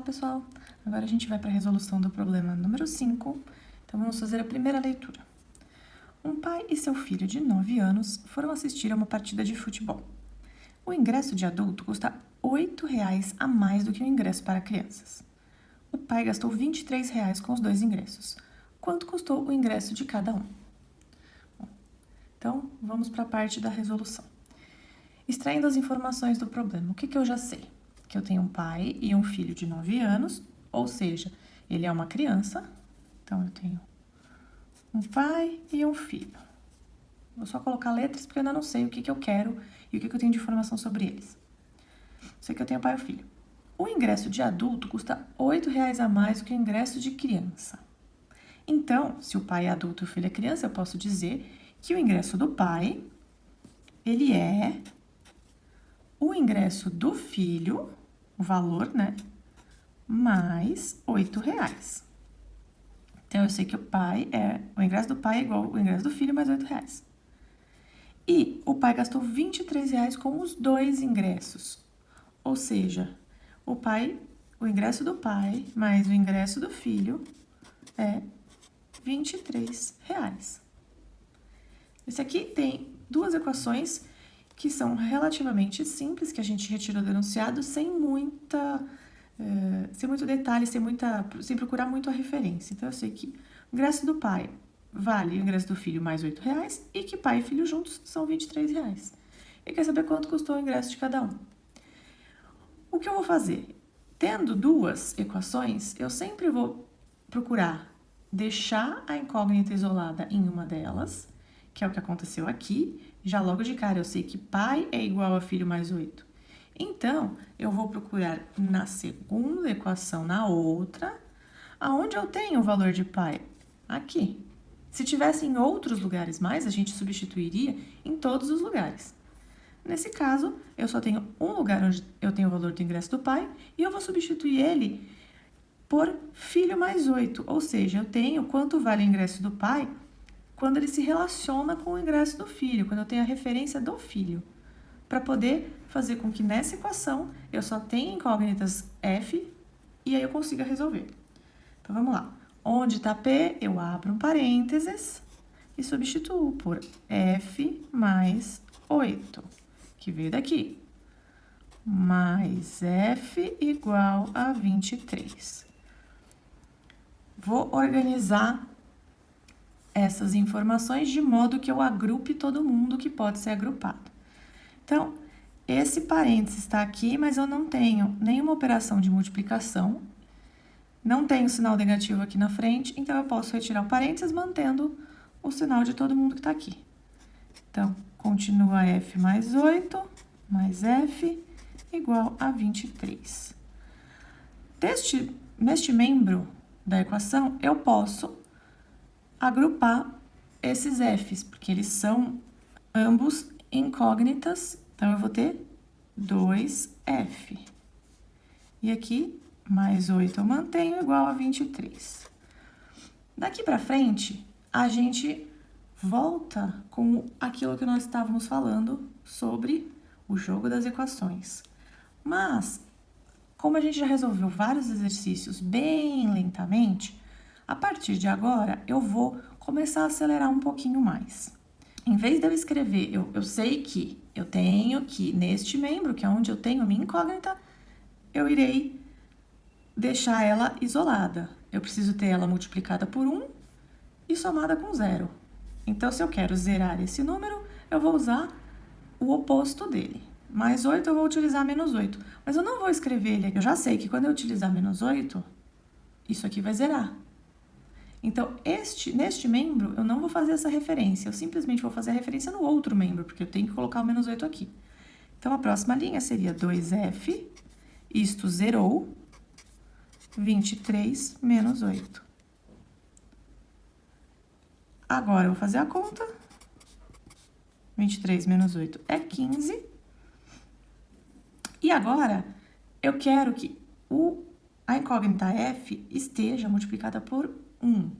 Olá, pessoal! Agora a gente vai para a resolução do problema número 5. Então, vamos fazer a primeira leitura. Um pai e seu filho de 9 anos foram assistir a uma partida de futebol. O ingresso de adulto custa R$ 8,00 a mais do que o ingresso para crianças. O pai gastou R$ 23,00 com os dois ingressos. Quanto custou o ingresso de cada um? Bom, então, vamos para a parte da resolução. Extraindo as informações do problema, o que eu já sei? Que eu tenho um pai e um filho de 9 anos, ou seja, ele é uma criança. Então, eu tenho um pai e um filho. Vou só colocar letras porque eu ainda não sei o que eu quero e o que eu tenho de informação sobre eles. Sei que eu tenho pai e filho. O ingresso de adulto custa R$ 8,00 a mais do que o ingresso de criança. Então, se o pai é adulto e o filho é criança, eu posso dizer que o ingresso do pai, ele é o ingresso do filho, o valor, né, mais R$ 8,00. Então, eu sei que o ingresso do pai é igual ao ingresso do filho mais R$ 8,00. E o pai gastou R$ 23,00 com os dois ingressos. Ou seja, o ingresso do pai mais o ingresso do filho é R$ 23,00. Esse aqui tem duas equações que são relativamente simples, que a gente retirou do enunciado sem muito detalhe, sem procurar muito a referência. Então, eu sei que o ingresso do pai vale o ingresso do filho mais R$ 8,00 e que pai e filho juntos são R$ 23,00. E quer saber quanto custou o ingresso de cada um. O que eu vou fazer? Tendo duas equações, eu sempre vou procurar deixar a incógnita isolada em uma delas, que é o que aconteceu aqui. Já logo de cara eu sei que pai é igual a filho mais 8. Então, eu vou procurar na segunda equação, na outra, aonde eu tenho o valor de pai? Aqui. Se tivesse em outros lugares mais, a gente substituiria em todos os lugares. Nesse caso, eu só tenho um lugar onde eu tenho o valor do ingresso do pai e eu vou substituir ele por filho mais 8. Ou seja, eu tenho quanto vale o ingresso do pai quando ele se relaciona com o ingresso do filho, quando eu tenho a referência do filho, para poder fazer com que nessa equação eu só tenha incógnitas F e aí eu consiga resolver. Então, vamos lá. Onde está P, eu abro um parênteses e substituo por F mais 8, que veio daqui, mais F igual a 23. Vou organizar essas informações de modo que eu agrupe todo mundo que pode ser agrupado. Então, esse parênteses está aqui, mas eu não tenho nenhuma operação de multiplicação, não tenho sinal negativo aqui na frente, então eu posso retirar o parênteses mantendo o sinal de todo mundo que está aqui. Então, continua F mais 8, mais F igual a 23. Neste membro da equação, eu posso agrupar esses F's, porque eles são ambos incógnitas, então eu vou ter 2F. E aqui, mais 8 eu mantenho igual a 23. Daqui para frente, a gente volta com aquilo que nós estávamos falando sobre o jogo das equações. Mas, como a gente já resolveu vários exercícios bem lentamente, a partir de agora, eu vou começar a acelerar um pouquinho mais. Em vez de eu escrever, eu sei que eu tenho que, neste membro, que é onde eu tenho a minha incógnita, eu irei deixar ela isolada. Eu preciso ter ela multiplicada por 1 e somada com 0. Então, se eu quero zerar esse número, eu vou usar o oposto dele. Mais 8, eu vou utilizar menos 8. Mas eu não vou escrever ele aqui. Eu já sei que quando eu utilizar menos 8, isso aqui vai zerar. Então, neste membro, eu não vou fazer essa referência, eu simplesmente vou fazer a referência no outro membro, porque eu tenho que colocar o menos 8 aqui. Então, a próxima linha seria 2F, isto zerou, 23 menos 8. Agora, eu vou fazer a conta. 23 menos 8 é 15. E agora, eu quero que a incógnita F esteja multiplicada por 1.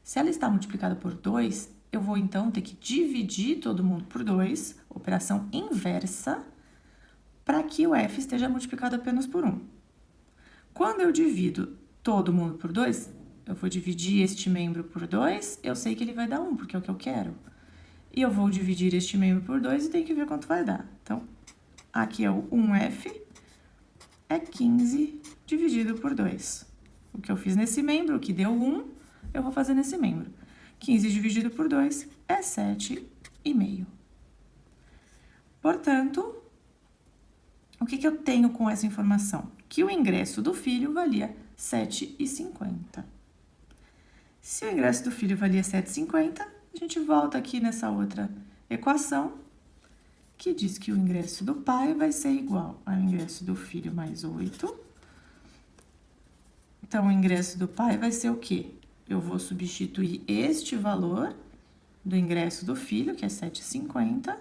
Se ela está multiplicada por 2, eu vou então ter que dividir todo mundo por 2, operação inversa, para que o F esteja multiplicado apenas por 1. Quando eu divido todo mundo por 2, eu vou dividir este membro por 2, eu sei que ele vai dar 1, porque é o que eu quero. E eu vou dividir este membro por 2 e tenho que ver quanto vai dar. Então, aqui é o 1F, é 15 dividido por 2. O que eu fiz nesse membro, que deu 1, eu vou fazer nesse membro. 15 dividido por 2 é 7,5. Portanto, o que eu tenho com essa informação? Que o ingresso do filho valia 7,50. Se o ingresso do filho valia 7,50, a gente volta aqui nessa outra equação, que diz que o ingresso do pai vai ser igual ao ingresso do filho mais 8. Então, o ingresso do pai vai ser o quê? Eu vou substituir este valor do ingresso do filho, que é 7,50,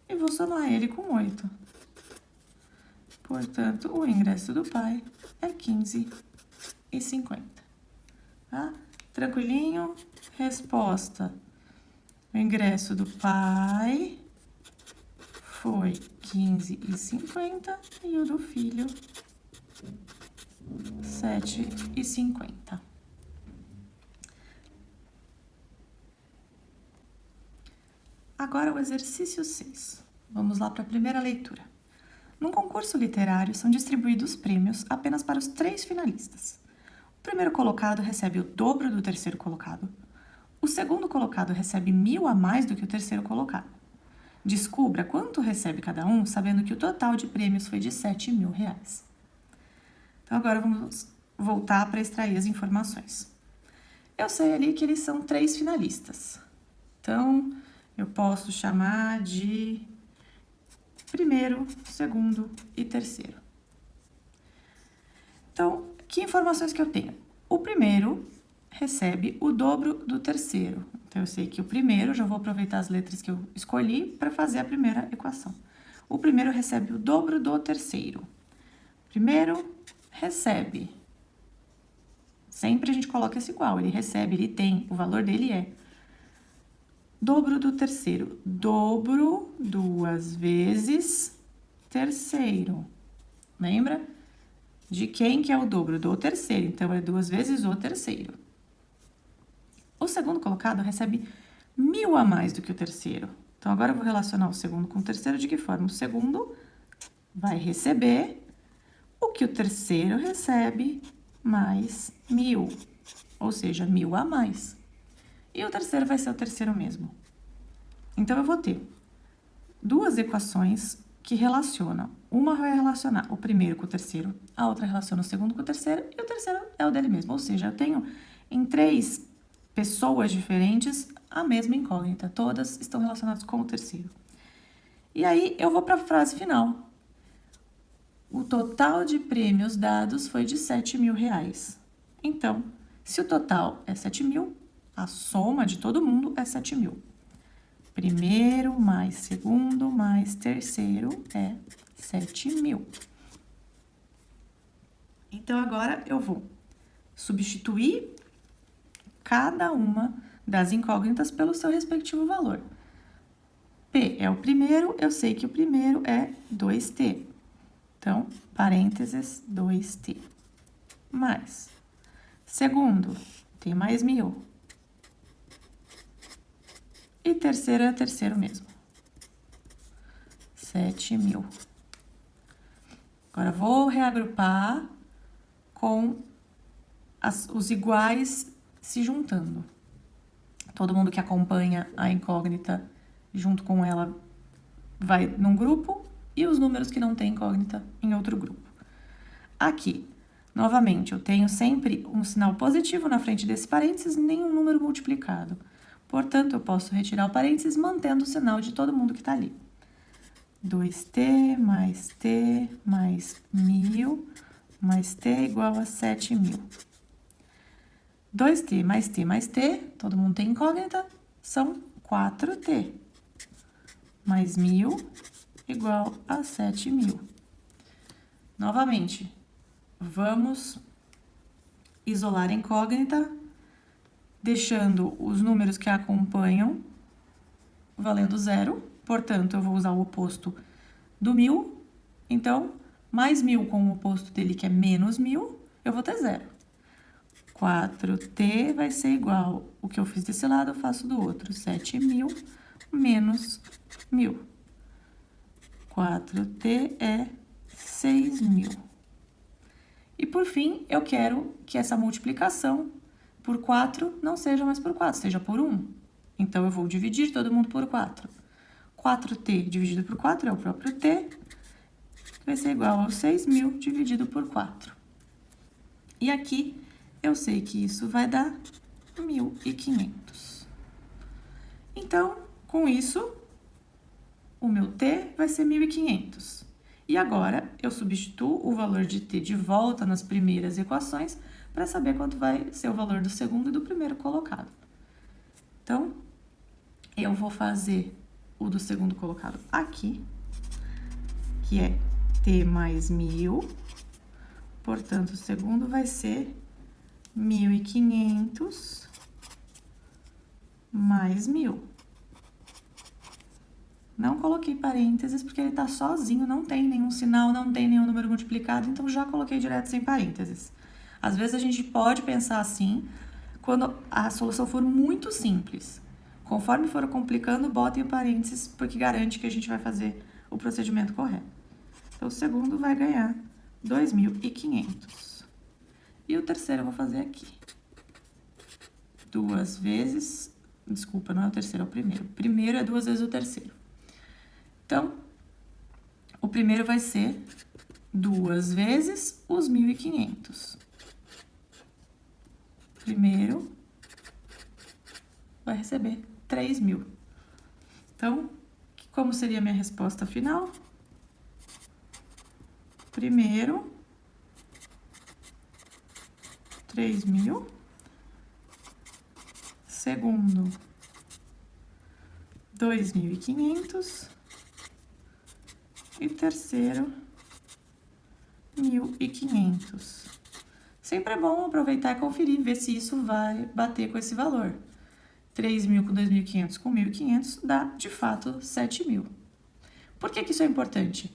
e vou somar ele com 8. Portanto, o ingresso do pai é 15,50. Tá? Tranquilinho? Resposta. O ingresso do pai foi 15,50 e o do filho 7,50. Agora o exercício 6. Vamos lá para a primeira leitura. Num concurso literário, são distribuídos prêmios apenas para os 3 finalistas. O primeiro colocado recebe o dobro do terceiro colocado. O segundo colocado recebe 1.000 a mais do que o terceiro colocado. Descubra quanto recebe cada um, sabendo que o total de prêmios foi de R$7.000. Então, agora vamos voltar para extrair as informações. Eu sei ali que eles são 3 finalistas. Então, eu posso chamar de primeiro, segundo e terceiro. Então, que informações que eu tenho? O primeiro recebe o dobro do terceiro. Então, eu sei que o primeiro, já vou aproveitar as letras que eu escolhi para fazer a primeira equação. O primeiro recebe o dobro do terceiro. Primeiro recebe. Sempre a gente coloca esse igual. Ele recebe, ele tem, o valor dele é dobro do terceiro. Dobro 2 vezes terceiro. Lembra? De quem que é o dobro? Do terceiro. Então, é 2 vezes o terceiro. O segundo colocado recebe 1.000 a mais do que o terceiro. Então, agora eu vou relacionar o segundo com o terceiro de que forma? O segundo vai receber o que o terceiro recebe mais 1.000. Ou seja, 1.000 a mais. E o terceiro vai ser o terceiro mesmo. Então, eu vou ter 2 equações que relacionam. Uma vai relacionar o primeiro com o terceiro, a outra relaciona o segundo com o terceiro, e o terceiro é o dele mesmo. Ou seja, eu tenho em 3 pessoas diferentes a mesma incógnita. Todas estão relacionadas com o terceiro. E aí, eu vou para a frase final. O total de prêmios dados foi de R$7.000. Então, se o total é 7.000, a soma de todo mundo é 7.000. Primeiro mais segundo mais terceiro é 7.000. Então, agora eu vou substituir cada uma das incógnitas pelo seu respectivo valor. P é o primeiro, eu sei que o primeiro é 2T. Então, parênteses, 2T. Mais. Segundo, T mais 1.000. E terceiro é terceiro mesmo. 7.000. Agora, vou reagrupar com os iguais se juntando. Todo mundo que acompanha a incógnita junto com ela vai num grupo e os números que não têm incógnita em outro grupo. Aqui, novamente, eu tenho sempre um sinal positivo na frente desse parênteses, nenhum número multiplicado. Portanto, eu posso retirar o parênteses mantendo o sinal de todo mundo que está ali. 2T mais 1.000 mais T igual a 7.000. 2T mais T mais T, todo mundo tem incógnita, são 4T. Mais 1.000 igual a 7.000. Novamente, vamos isolar a incógnita, deixando os números que a acompanham valendo 0. Portanto, eu vou usar o oposto do 1.000. Então, mais 1000 com o oposto dele, que é menos 1000, eu vou ter 0. 4t vai ser igual, o que eu fiz desse lado eu faço do outro, 7.000 menos 1000. 4t é 6.000. E por fim, eu quero que essa multiplicação por 4 não seja mais por 4, seja por 1. Então, eu vou dividir todo mundo por 4. 4t dividido por 4 é o próprio t, vai ser igual a 6.000 dividido por 4. E aqui, eu sei que isso vai dar 1.500. Então, com isso, o meu t vai ser 1.500. E agora, eu substituo o valor de t de volta nas primeiras equações para saber quanto vai ser o valor do segundo e do primeiro colocado. Então, eu vou fazer o do segundo colocado aqui, que é t mais 1000. Portanto, o segundo vai ser 1.500 mais 1000. Não coloquei parênteses porque ele está sozinho, não tem nenhum sinal, não tem nenhum número multiplicado, então já coloquei direto sem parênteses. Às vezes a gente pode pensar assim, quando a solução for muito simples. Conforme for complicando, botem parênteses, porque garante que a gente vai fazer o procedimento correto. Então, o segundo vai ganhar 2.500. E o terceiro eu vou fazer aqui. 2 vezes... Desculpa, não é o terceiro, é o primeiro. O primeiro é 2 vezes o terceiro. Então, o primeiro vai ser 2 vezes os 1.500. Primeiro vai receber 3.000. Então, como seria a minha resposta final? Primeiro, 3.000. Segundo, 2.500. E terceiro, 1.500. Sempre é bom aproveitar e conferir, ver se isso vai bater com esse valor. 3.000 com 2.500 com 1.500 dá, de fato, 7.000. Por que isso é importante?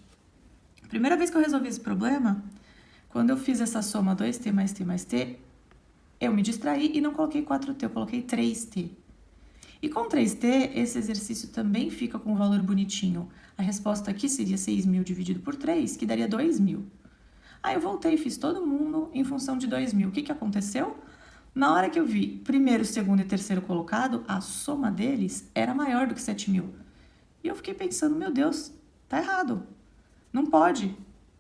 Primeira vez que eu resolvi esse problema, quando eu fiz essa soma 2t mais t mais t, eu me distraí e não coloquei 4t, eu coloquei 3t. E com 3t, esse exercício também fica com um valor bonitinho. A resposta aqui seria 6.000 dividido por 3, que daria 2.000. Aí eu voltei e fiz todo mundo em função de 2.000. O que aconteceu? Na hora que eu vi primeiro, segundo e terceiro colocado, a soma deles era maior do que 7.000. E eu fiquei pensando, meu Deus, tá errado. Não pode.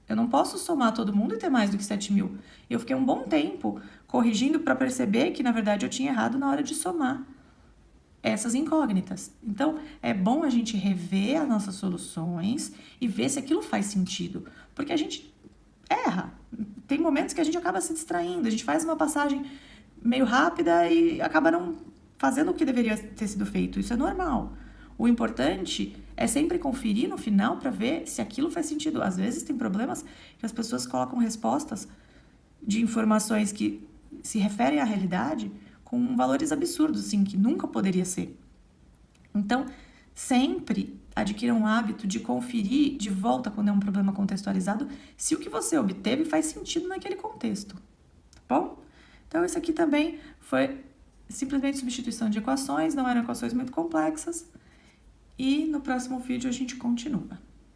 Eu não posso somar todo mundo e ter mais do que 7.000. E eu fiquei um bom tempo corrigindo para perceber que, na verdade, eu tinha errado na hora de somar essas incógnitas. Então, é bom a gente rever as nossas soluções e ver se aquilo faz sentido. Porque a gente erra. Tem momentos que a gente acaba se distraindo, a gente faz uma passagem meio rápida e acaba não fazendo o que deveria ter sido feito. Isso é normal. O importante é sempre conferir no final para ver se aquilo faz sentido. Às vezes tem problemas que as pessoas colocam respostas de informações que se referem à realidade com valores absurdos, assim, que nunca poderia ser. Então, sempre adquira um hábito de conferir de volta quando é um problema contextualizado se o que você obteve faz sentido naquele contexto, tá bom? Então, esse aqui também foi simplesmente substituição de equações, não eram equações muito complexas. E no próximo vídeo a gente continua.